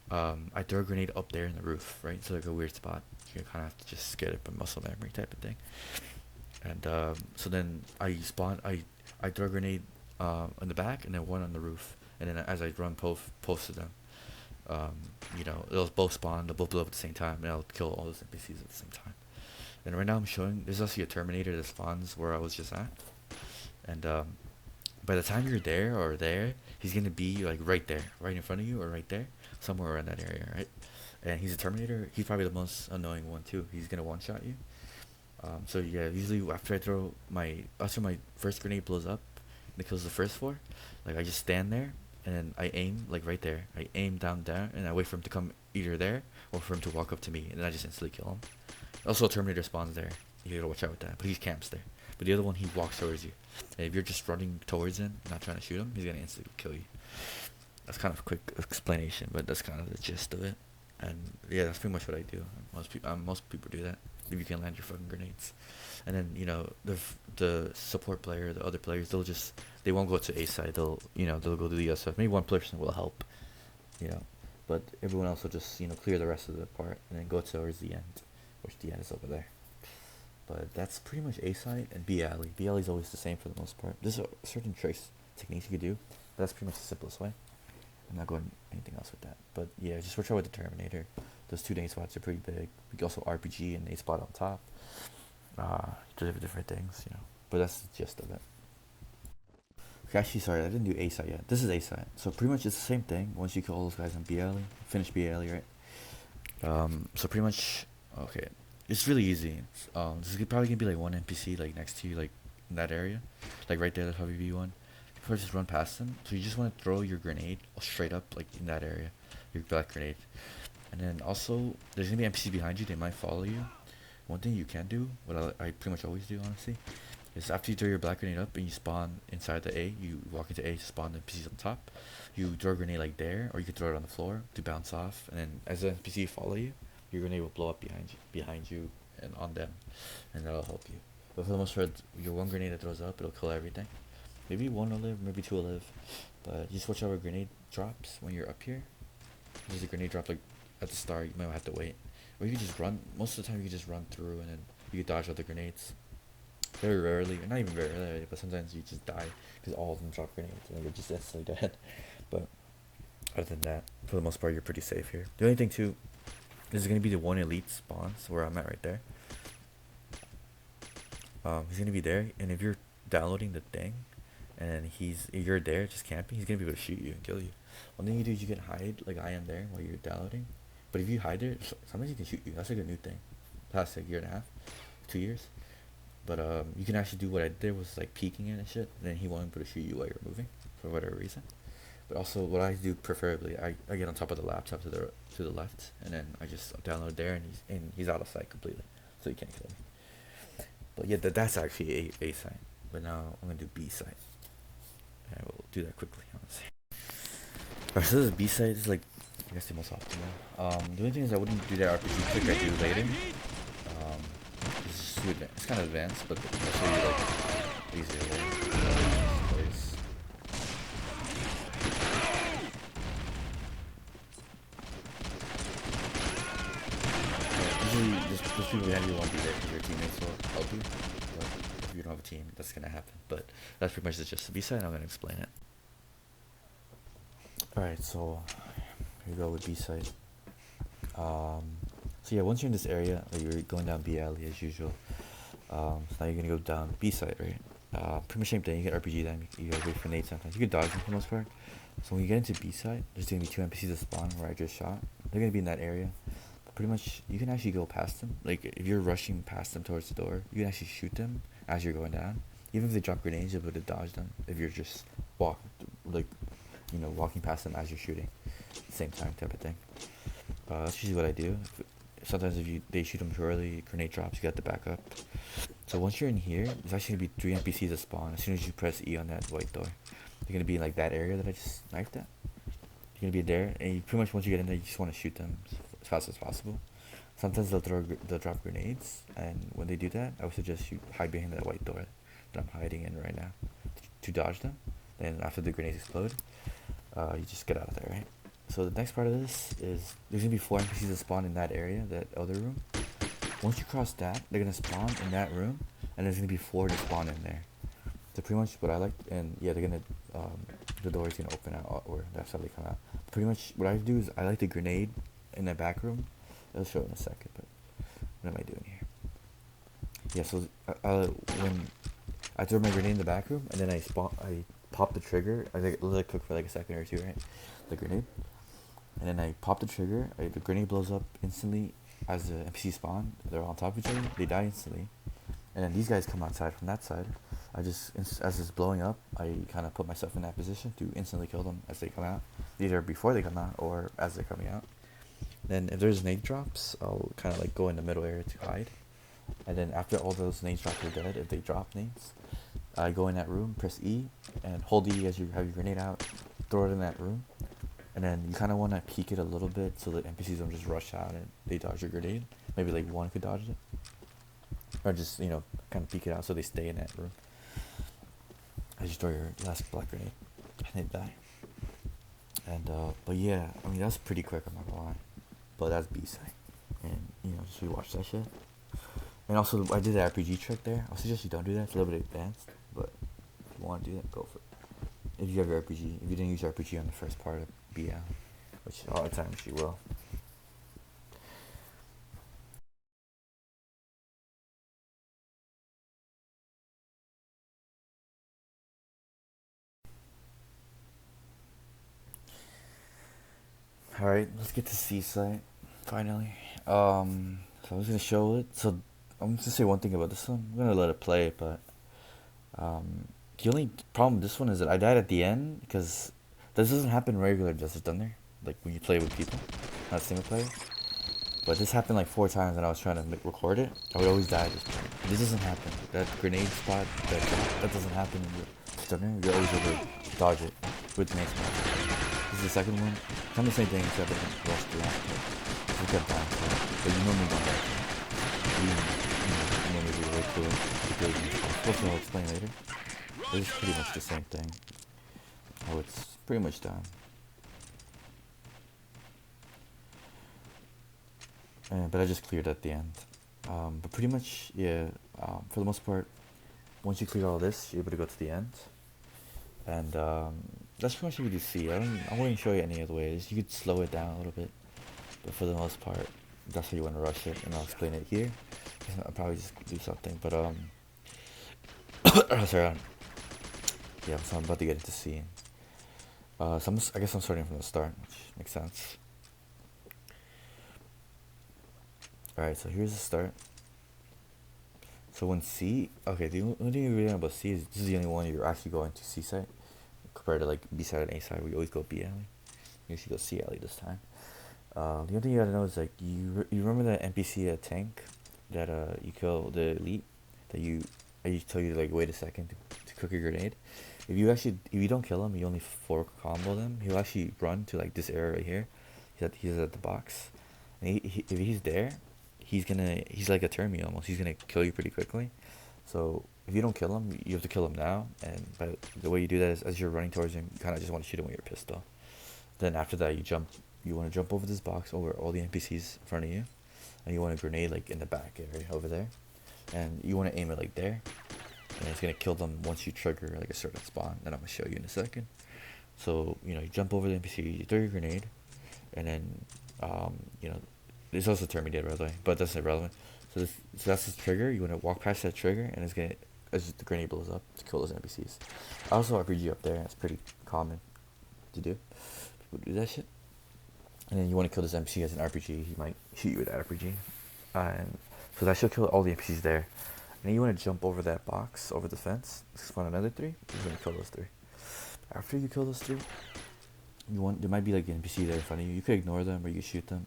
I throw a grenade up there in the roof, right? So like a weird spot. You kind of have to just get it by muscle memory type of thing. And so then I throw a grenade in the back and then one on the roof. And then as I run post to them, um, they'll both spawn, they'll both blow up at the same time, and I'll kill all those NPCs at the same time. And right now I'm showing there's actually a Terminator that spawns where I was just at, and by the time you're there or there, he's gonna be like right there, right in front of you, or right there, somewhere around that area, right? And he's a Terminator. He's probably the most annoying one too. He's gonna one shot you. So yeah, usually after my first grenade blows up, and it kills the first four, like I just stand there and then I aim like right there. I aim down there and I wait for him to come either there or for him to walk up to me, and then I just instantly kill him. Also, Terminator spawns there. You gotta watch out with that. But he camps there. But the other one, he walks towards you. And if you're just running towards him, not trying to shoot him, he's gonna instantly kill you. That's kind of a quick explanation, but that's kind of the gist of it. And yeah, that's pretty much what I do. Most people do that if you can land your fucking grenades. And then the support player, the other players, they won't go to A side. They'll go to the other side. Maybe one person will help, you know, but everyone else will just clear the rest of the part and then go towards the end, which the end is over there. But that's pretty much A side and B alley. B alley is always the same for the most part. There's a certain trace techniques you could do, but that's pretty much the simplest way. I'm not going anything else with that. But yeah, just watch out with the Terminator. Those two nade spots are pretty big. We can also RPG and nade spot on top. Different things. But that's the gist of it. Okay, actually, sorry, I didn't do A side yet. This is A side. So pretty much it's the same thing. Once you kill all those guys on B alley, finish B alley, right? So pretty much, okay, it's really easy. This is probably gonna be like one NPC like next to you, like in that area, like right there. That's probably be one. First, just run past them. So you just want to throw your grenade straight up, like in that area, your black grenade. And then also, there's gonna be NPC behind you. They might follow you. One thing you can do, what I pretty much always do, honestly, is after you throw your black grenade up and you spawn inside the A, you walk into A to spawn the NPCs on top. You throw a grenade like there, or you can throw it on the floor to bounce off. And then as the NPC follow you, your grenade will blow up behind you, and on them, and that'll help you. But for the most part, your one grenade that throws up, it'll kill everything. Maybe one will live, maybe two will live. But just watch out where grenade drops when you're up here. There's a grenade drop like at the start, you might have to wait. Or you can just run, most of the time you can just run through and then you can dodge other grenades. Very rarely, not even very rarely, but sometimes you just die because all of them drop grenades and you're just instantly dead. But other than that, for the most part, you're pretty safe here. The only thing too, this is going to be the one elite spawns where I'm at right there. He's going to be there, and if you're downloading the thing, and you're there just camping, he's gonna be able to shoot you and kill you. One thing you do is you can hide, like I am there while you're downloading. But if you hide there, sometimes he can shoot you. That's like a new thing. Past like year and a half, 2 years. But you can actually do what I did was like peeking in and shit. And then he won't be able to shoot you while you're moving for whatever reason. But also what I do preferably, I get on top of the laptop to the left, and then I just download there, and he's out of sight completely, so he can't kill me. But yeah, that's actually A side. But now I'm gonna do B side. I will do that quickly, honestly. Alright, so this is B side. This is like, I guess the most optimal. The only thing is I wouldn't do that RPG click I do later. It's just too advanced. It's kind of advanced, but I'll show you like easier way. Usually, just people behind you won't be there because your teammates will help you. But if you don't have a team, that's gonna happen. But that's pretty much just the B side. I'm gonna explain it. Alright, so here we go with B side. So yeah, once you're in this area, like you're going down B alley as usual. So now you're gonna go down B side, right? Pretty much same thing. You get RPG them. You gotta wait for nades sometimes. You can dodge them for the most part. So when you get into B side, there's gonna be two NPCs that spawn where I just shot. They're gonna be in that area. But pretty much, you can actually go past them. Like if you're rushing past them towards the door, you can actually shoot them as you're going down. Even if they drop grenades, you'll be able to dodge them. If you're just walk, like, walking past them as you're shooting, same time type of thing. That's usually what I do. Sometimes if they shoot them too early, grenade drops, you got the backup. So once you're in here, there's actually gonna be three NPCs that spawn as soon as you press E on that white door. They're gonna be in like that area that I just knifed at. You're gonna be there, and you pretty much once you get in there, you just want to shoot them as fast as possible. Sometimes they'll drop grenades, and when they do that, I would suggest you hide behind that white door that I'm hiding in right now to dodge them. Then after the grenades explode, you just get out of there, right? So the next part of this is there's gonna be four NPCs that spawn in that area, that other room. Once you cross that, they're gonna spawn in that room, and there's gonna be four that spawn in there. So pretty much what I like, and yeah, they're gonna the door's gonna open out, or that's how they come out. Pretty much what I do is I like the grenade in the back room. I'll show it in a second, but what am I doing here? Yeah, so when I throw my grenade in the back room, and then I pop the trigger. I let it cook for like a second or two, right? The grenade, and then I pop the trigger. The grenade blows up instantly as the NPC spawn. They're on top of each other. They die instantly, and then these guys come outside from that side. I just, as it's blowing up, I kind of put myself in that position to instantly kill them as they come out, either before they come out or as they're coming out. Then if there's nade drops, I'll kind of like go in the middle area to hide. And then after all those nade drops are dead, if they drop nades, I go in that room, press E, and hold E as you have your grenade out, throw it in that room, and then you kind of want to peek it a little bit so that NPCs don't just rush out and they dodge your grenade. Maybe like one could dodge it, or just kind of peek it out so they stay in that room. As you throw your last black grenade, and they die. And but yeah, I mean that's pretty quick. I'm not gonna lie, but that's B side, and just rewatch that shit. And also, I did the RPG trick there. I suggest you don't do that. It's a little bit advanced, but if you want to do that, go for it. If you have your RPG, if you didn't use RPG on the first part of BL, which a lot of times you will. All right, let's get to C site finally. So I was gonna show it. So I'm just gonna say one thing about this one. I'm gonna let it play, but the only problem with this one is that I died at the end because this doesn't happen regular Desert Thunder, like when you play with people, not single player. But this happened like four times, and I was trying to record it. I would always die at this point. This doesn't happen. That grenade spot, that doesn't happen in the Thunder. You're always able to dodge it with the next one. This is the second one. It's not the same thing except I didn't rush the last one. So we kept dying. But you normally don't die. You normally wait till it. I'll explain later. It's pretty much the same thing. Oh, it's pretty much done. But I just cleared at the end. But pretty much, yeah, for the most part, once you clear all this, you're able to go to the end. And that's pretty much what you see. I wouldn't show you any other ways. You could slow it down a little bit. But for the most part, that's how you want to rush it. And I'll explain it here. I'll probably just do something. But, sorry, yeah, so I'm about to get into C. So I guess I'm starting from the start, which makes sense. Alright, so here's the start. So when C, okay, the only thing you really know about C is this is the only one you're actually going to C side compared to like B side and A side. We always go B alley. You usually go C alley this time. The only thing you gotta know is like you remember that NPC tank that you kill the elite that I used to tell you to like wait a second to cook your grenade. If you don't kill him, you only 4 combo them. He'll actually run to like this area right here. He's at the box, and if he's there, he's like a Termi almost. He's gonna kill you pretty quickly. So if you don't kill him, you have to kill him now. And by the way you do that is as you're running towards him, you kind of just want to shoot him with your pistol. Then after that, you want to jump over this box over all the NPCs in front of you, and you want a grenade like in the back area over there, and you want to aim it like there, and it's gonna kill them once you trigger like a certain spawn that I'm gonna show you in a second. So you jump over the NPC, you throw your grenade, and then there's also Terminator by the way, but that's irrelevant. So that's the trigger. You want to walk past that trigger, and it's gonna as the grenade blows up to kill those NPCs. I also RPG up there. It's pretty common to do. People do that shit. And then you want to kill this NPC as an RPG. He might shoot you with that RPG. And so that should kill all the NPCs there. And then you want to jump over that box, over the fence, spawn another 3. You're going to kill those 3. After you kill those 3, there might be like an NPC there in front of you. You could ignore them or you could shoot them.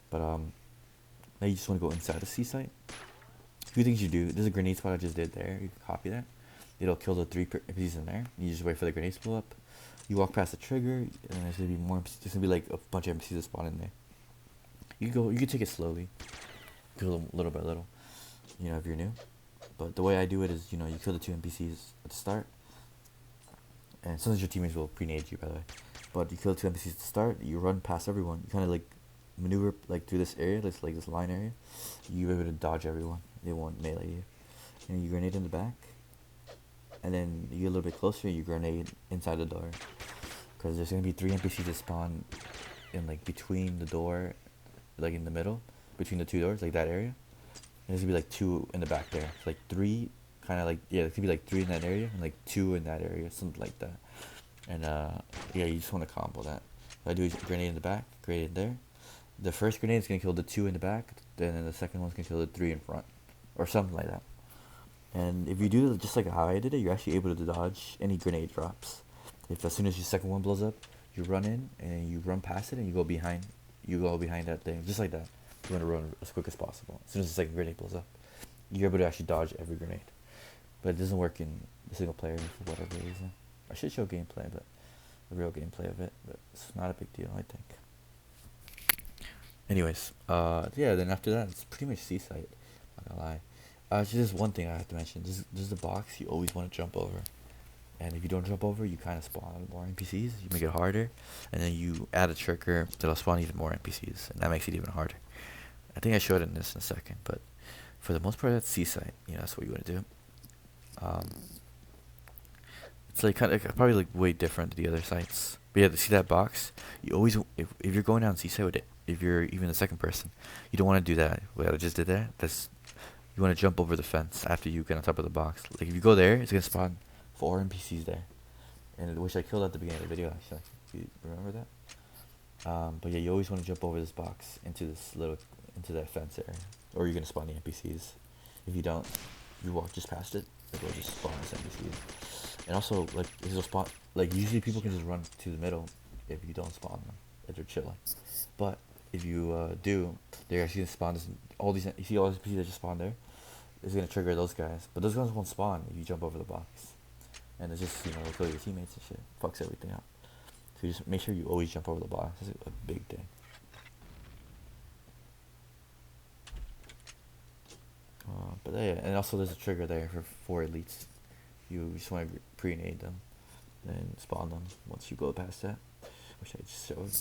But now you just want to go inside the C site. A few things you do. There's a grenade spot I just did there. You can copy that. It'll kill the 3 NPCs in there. You just wait for the grenades to blow up. You walk past the trigger, and there's gonna be more. There's gonna be like a bunch of NPCs that spawn in there. You can take it slowly, kill them little by little. You know, if you're new. But the way I do it is, you kill the 2 NPCs at the start, and sometimes your teammates will pre-nade you, by the way. But you kill the 2 NPCs at the start. You run past everyone. You kind of like maneuver like through this area, like this line area. You're able to dodge everyone. They won't melee you. And you grenade in the back. And then you get a little bit closer, you grenade inside the door. Because there's going to be 3 NPCs that spawn in like between the door, like in the middle, between the 2 doors, like that area. And there's going to be like 2 in the back there. So like 3, kind of like, yeah, there could be like 3 in that area, and like 2 in that area, something like that. And yeah, you just want to combo that. What I do is grenade in the back, grenade there. The first grenade is going to kill the 2 in the back, then the second one's going to kill the 3 in front. Or something like that. And if you do it just like how I did it, you're actually able to dodge any grenade drops. If as soon as your second one blows up, you run in and you run past it and you go behind that thing, just like that. You want to run as quick as possible. As soon as the second grenade blows up, you're able to actually dodge every grenade. But it doesn't work in the single player for whatever reason. I should show gameplay, but the real gameplay of it, but it's not a big deal, I think. Anyways, yeah. Then after that, it's pretty much seaside. Not gonna lie. Just one thing I have to mention. This is the box you always want to jump over. And if you don't jump over, you kind of spawn more NPCs. You make it harder. And then you add a trigger that'll spawn even more NPCs. And that makes it even harder. I think I showed it in this in a second. But for the most part, that's seaside. That's what you want to do. It's like kind of probably like way different to the other sites. But yeah, to see that box, you always, if you're going down seaside with it, if you're even the second person, you don't want to do that. What I just did there, you want to jump over the fence after you get on top of the box. Like if you go there, it's gonna spawn 4 NPCs there, and which I killed at the beginning of the video. Actually, do you remember that? But yeah, you always want to jump over this box into that fence area, or you're gonna spawn the NPCs. If you don't, you walk just past it, it'll just spawn this NPCs. And also, like it'll spawn. Like usually people can just run to the middle if you don't spawn them, if they're chilling. But if you do, they're actually gonna spawn this. All these, you see all these NPCs that just spawn there. It's gonna trigger those guys, but those guys won't spawn if you jump over the box. And it's just kill your teammates and shit. Fucks everything up. So you just make sure you always jump over the box. It's a big thing. But yeah, and also there's a trigger there for 4 elites. You just want to pre-nade them, then spawn them once you go past that, which I just showed.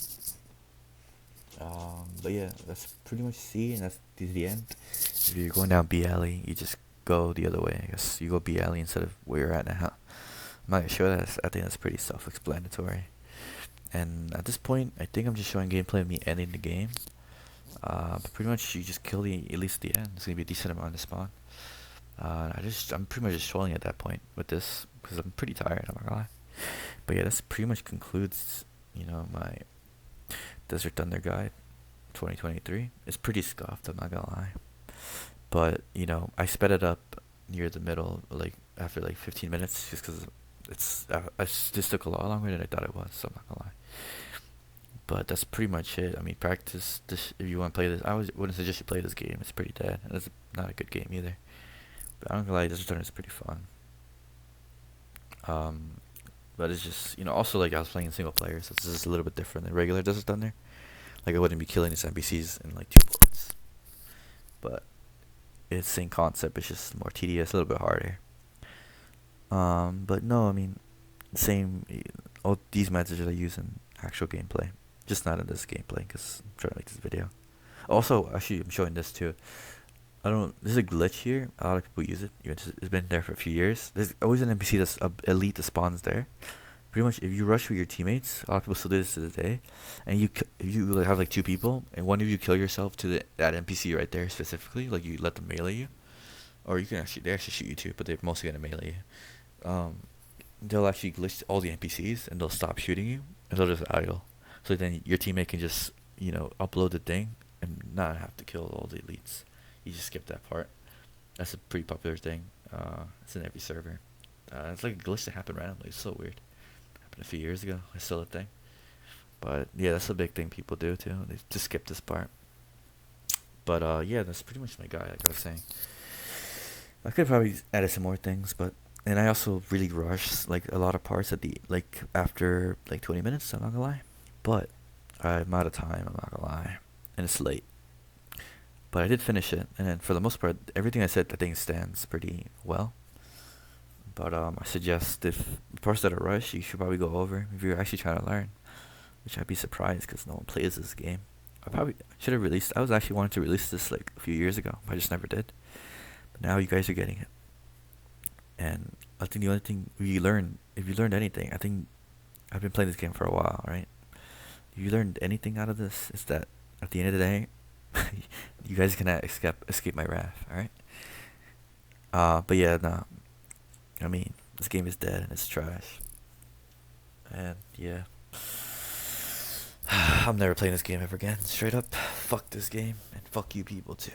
But yeah, that's pretty much C, and that's the end. If you're going down B alley, you just go the other way. I guess you go B alley instead of where you're at now. I'm not sure that. I think that's pretty self-explanatory. And at this point, I think I'm just showing gameplay of me ending the game. But pretty much you just kill the elites at the end. It's gonna be a decent amount to spawn. I'm pretty much just trolling at that point with this because I'm pretty tired. I'm not gonna lie. But yeah, this pretty much concludes my Desert Thunder Guide 2023. It's pretty scuffed, I'm not gonna lie. But, I sped it up near the middle, like, after like 15 minutes, just because this took a lot longer than I thought it was, so I'm not gonna lie. But that's pretty much it. I mean, practice this if you want to play this. I wouldn't suggest you play this game. It's pretty dead. And it's not a good game either. But I'm not gonna lie, Desert Thunder is pretty fun. But it's just, also like I was playing in single player, so this is a little bit different than regular Desert Thunder. Like I wouldn't be killing these NPCs in like 2 bullets. But it's the same concept, it's just more tedious, a little bit harder. But no, I mean, same, all these methods I use in actual gameplay. Just not in this gameplay, because I'm trying to make this video. Also, actually, I'm showing this too. There's a glitch here. A lot of people use it. It's been there for a few years. There's always an NPC that's elite that spawns there. Pretty much, if you rush with your teammates, a lot of people still do this to this day, and you have like 2 people, and one of you kill yourself to that NPC right there specifically, like you let them melee you, or you can actually they actually shoot you too, but they're mostly gonna melee you. They'll actually glitch all the NPCs and they'll stop shooting you and they'll just idle. So then your teammate can just upload the thing and not have to kill all the elites. You just skip that part. That's a pretty popular thing. It's in every server. It's like a glitch that happened randomly. It's so weird. Happened a few years ago. It's still a thing. But yeah, that's a big thing people do too. They just skip this part. But yeah, that's pretty much my guy. Like I was saying, I could probably added some more things, but and I also really rushed like a lot of parts at the like after like 20 minutes. I'm not gonna lie, but I'm out of time. I'm not gonna lie, and it's late. But I did finish it, and then for the most part, everything I said I think stands pretty well. But I suggest if the parts that are rushed, you should probably go over if you're actually trying to learn. Which I'd be surprised because no one plays this game. I probably should have released. I was actually wanting to release this like a few years ago. I just never did. But now you guys are getting it, and I think the only thing you learn, if you learned anything, I think I've been playing this game for a while, right? If you learned anything out of this, is that at the end of the day, you guys cannot escape my wrath. All right. But yeah, no. I mean, this game is dead and it's trash. And yeah, I'm never playing this game ever again. Straight up, fuck this game and fuck you people too.